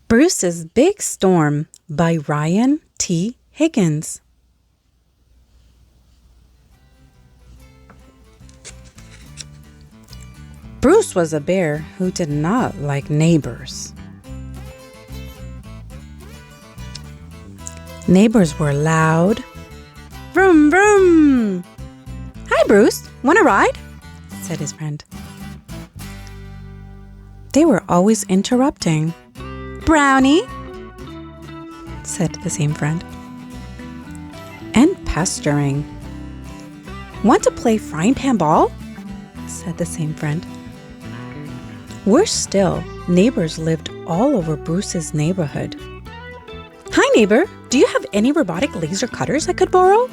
Bruce's Big Storm by Ryan T. Higgins. Bruce was a bear who did not like neighbors. Neighbors were loud. Vroom, vroom. Hi, Bruce. Want a ride? Said his friend. They were always interrupting. Brownie, said the same friend. And pestering. Want to play frying pan ball? Said the same friend. Worse still, neighbors lived all over Bruce's neighborhood. Hi, neighbor. Do you have any robotic laser cutters I could borrow?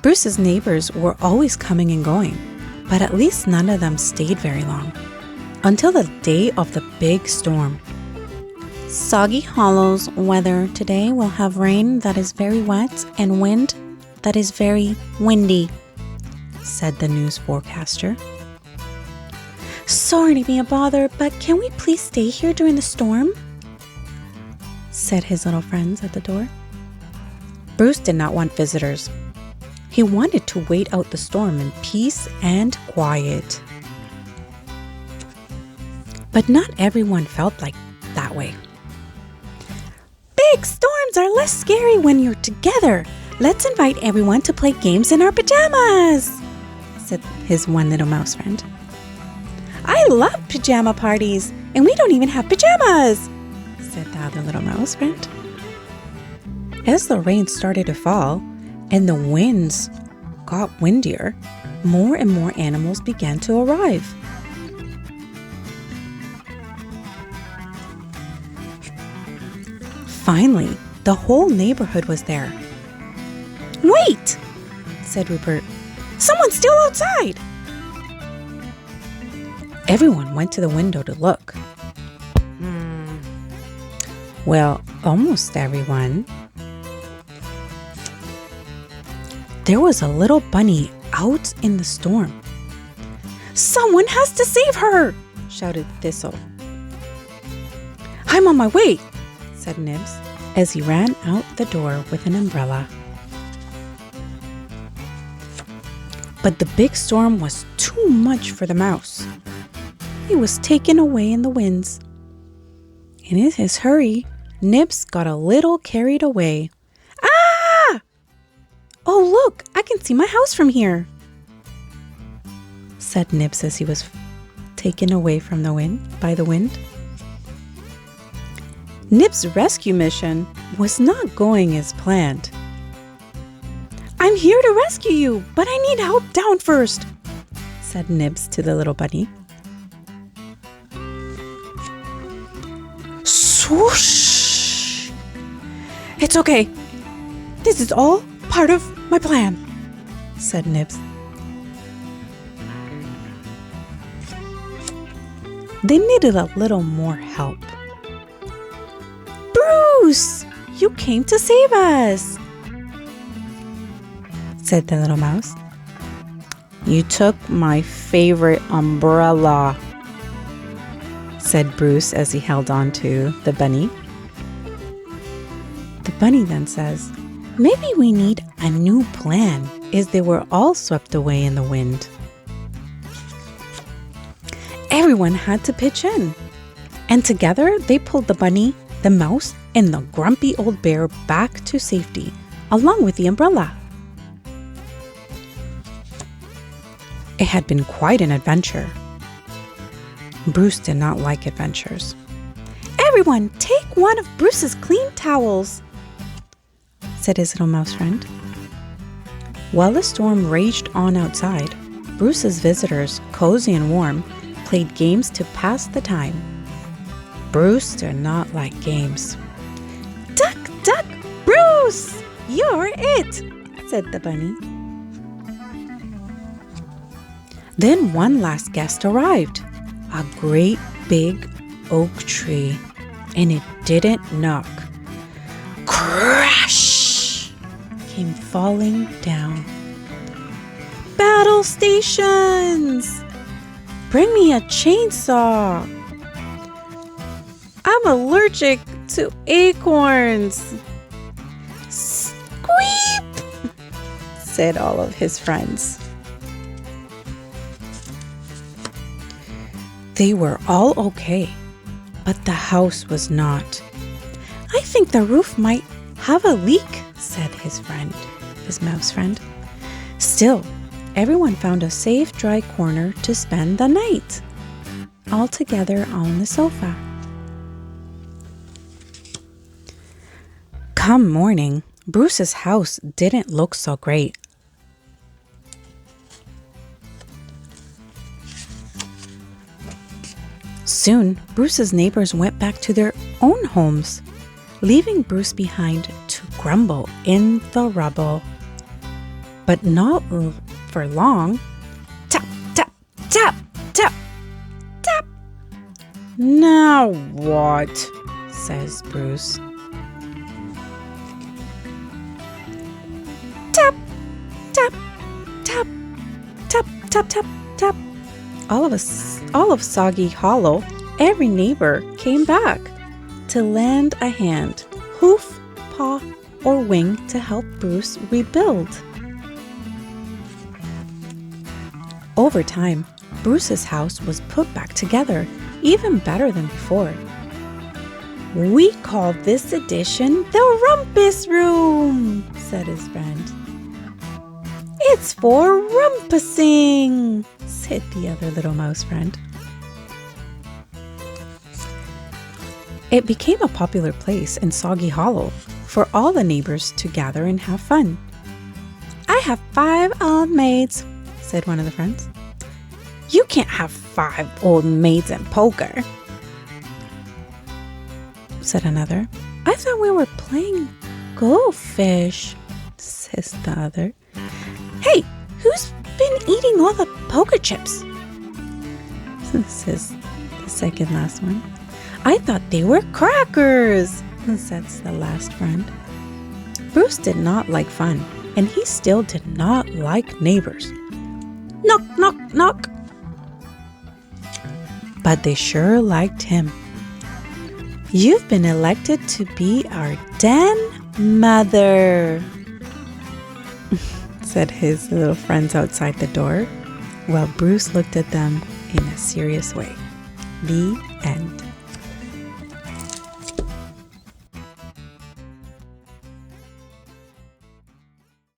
Bruce's neighbors were always coming and going, but at least none of them stayed very long. Until the day of the big storm. Soggy Hollow's weather today will have rain that is very wet and wind that is very windy, said the news forecaster. Sorry to be a bother, but can we please stay here during the storm? Said his little friends at the door. Bruce did not want visitors. He wanted to wait out the storm in peace and quiet. But not everyone felt like that way. Big storms are less scary when you're together. Let's invite everyone to play games in our pajamas, said his one little mouse friend. I love pajama parties, and we don't even have pajamas, said the other little mouse friend. As the rain started to fall and the winds got windier, more and more animals began to arrive. Finally, the whole neighborhood was there. Wait, said Rupert. Someone's still outside. Everyone went to the window to look. Well, almost everyone. There was a little bunny out in the storm. Someone has to save her, shouted Thistle. I'm on my way, said Nibs, as he ran out the door with an umbrella. But the big storm was too much for the mouse. He was taken away in the winds. In his hurry, Nibs got a little carried away. Ah! Oh, look, I can see my house from here, said Nibs as he was taken away from the wind by the wind. Nibs' rescue mission was not going as planned. I'm here to rescue you, but I need help down first, said Nibs to the little bunny. Swoosh! It's okay. This is all part of my plan, said Nibs. They needed a little more help. Bruce, you came to save us, said the little mouse. You took my favorite umbrella, said Bruce as he held on to the bunny. The bunny then says, maybe we need a new plan, as they were all swept away in the wind. Everyone had to pitch in, and together they pulled the bunny, the mouse, and the grumpy old bear back to safety, along with the umbrella. It had been quite an adventure. Bruce did not like adventures. Everyone, take one of Bruce's clean towels, said his little mouse friend. While the storm raged on outside, Bruce's visitors, cozy and warm, played games to pass the time. Bruce did not like games. Duck, duck, Bruce! You're it, said the bunny. Then one last guest arrived. A great big oak tree, and it didn't knock. Crash! Came falling down. Battle stations! Bring me a chainsaw. I'm allergic to acorns. Squeep, said all of his friends. They were all okay, but the house was not. I think the roof might have a leak, said his mouse friend. Still, everyone found a safe, dry corner to spend the night, all together on the sofa. Come morning, Bruce's house didn't look so great. Soon, Bruce's neighbors went back to their own homes, leaving Bruce behind to grumble in the rubble. But not for long. Tap, tap, tap, tap, tap. Now what? Says Bruce. Tap, tap, tap, tap, tap, tap, tap. All of Soggy Hollow, every neighbor came back to lend a hand, hoof, paw, or wing to help Bruce rebuild. Over time, Bruce's house was put back together, even better than before. We call this addition the Rumpus Room, said his friend. It's for rumpusing, said the other little mouse friend. It became a popular place in Soggy Hollow for all the neighbors to gather and have fun. I have 5 old maids, said one of the friends. You can't have 5 old maids in poker, said another. I thought we were playing goldfish, says the other. Hey, who's been eating all the poker chips? Says the second last one. I thought they were crackers, says the last friend. Bruce did not like fun, and he still did not like neighbors. Knock, knock, knock. But they sure liked him. You've been elected to be our den mother, said his little friends outside the door, while Bruce looked at them in a serious way. The end.